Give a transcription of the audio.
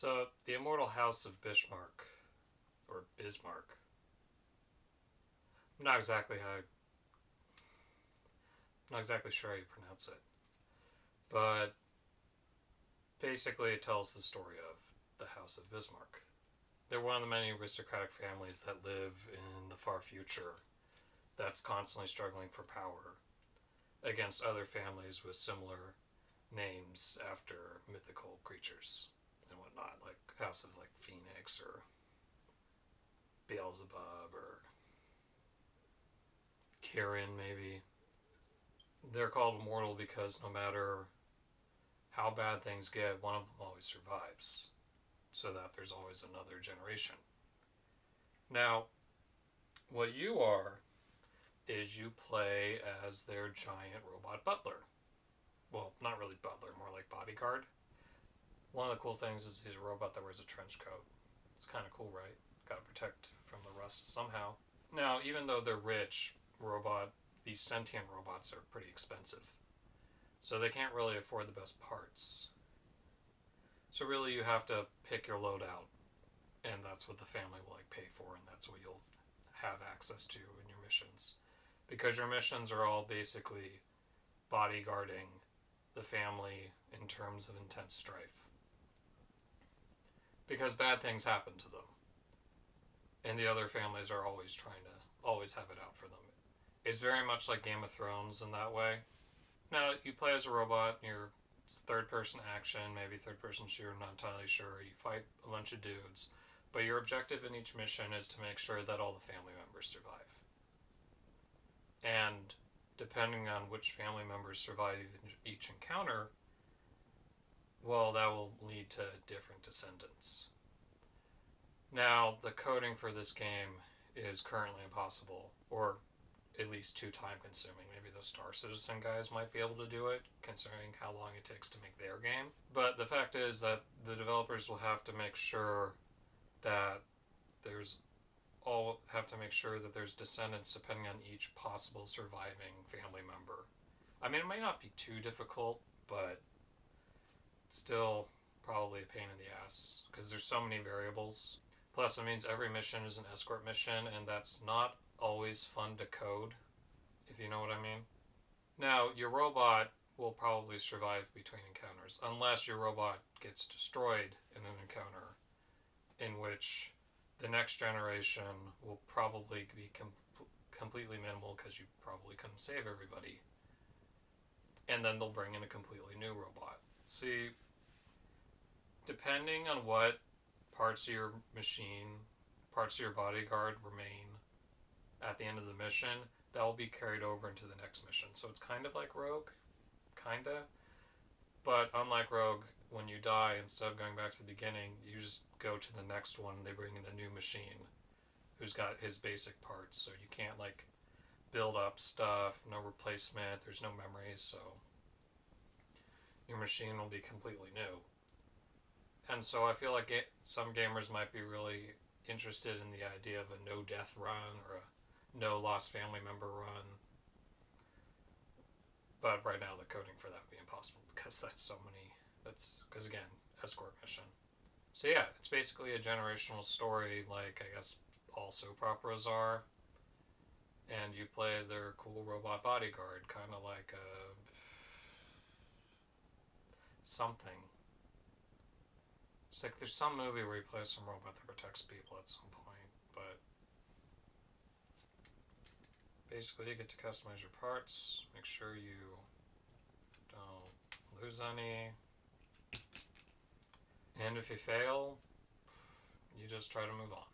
So, the Immortal House of Bismarck, or Bismarck. I'm not exactly sure how you pronounce it, but basically it tells the story of the House of Bismarck. They're one of the many aristocratic families that live in the far future that's constantly struggling for power against other families with similar names after mythical creatures and whatnot, like House of Phoenix or Beelzebub or Kirin, maybe. They're called immortal because no matter how bad things get, one of them always survives, so that there's always another generation. Now, what you are is you play as their giant robot butler. Well, not really butler, more like bodyguard. One of the cool things is he's a robot that wears a trench coat. It's kind of cool, right? Gotta protect from the rust somehow. Now, even though they're rich, these sentient robots are pretty expensive. So they can't really afford the best parts. So really you have to pick your load out, and that's what the family will pay for, and that's what you'll have access to in your missions. Because your missions are all basically bodyguarding the family in terms of intense strife. Because bad things happen to them. And the other families are always trying to have it out for them. It's very much like Game of Thrones in that way. Now, you play as a robot, it's third-person action, maybe third-person shooter, not entirely sure. You fight a bunch of dudes. But your objective in each mission is to make sure that all the family members survive. And depending on which family members survive each encounter, well, that will lead to different descendants. Now, the coding for this game is currently impossible, or at least too time-consuming. Maybe those Star Citizen guys might be able to do it, considering how long it takes to make their game. But the fact is that the developers will have to make sure that there's descendants depending on each possible surviving family member. I mean, it might not be too difficult, but it's still probably a pain in the ass because there's so many variables. Plus, it means every mission is an escort mission, and that's not always fun to code, if you know what I mean. Now, your robot will probably survive between encounters, unless your robot gets destroyed in an encounter, in which the next generation will probably be completely minimal because you probably couldn't save everybody. And then they'll bring in a completely new robot. See, depending on what parts of your bodyguard remain at the end of the mission, that will be carried over into the next mission. So it's kind of like Rogue, kinda. But unlike Rogue, when you die, instead of going back to the beginning, you just go to the next one and they bring in a new machine who's got his basic parts. So you can't build up stuff, no replacement, there's no memories, so your machine will be completely new. And so I feel like some gamers might be really interested in the idea of a no-death run or a no-lost family member run. But right now the coding for that would be impossible because because again, escort mission. So yeah, it's basically a generational story like I guess all soap operas are. And you play their cool robot bodyguard, kind of like something. It's like there's some movie where you play some robot that protects people at some point, but basically you get to customize your parts, make sure you don't lose any, and if you fail, you just try to move on.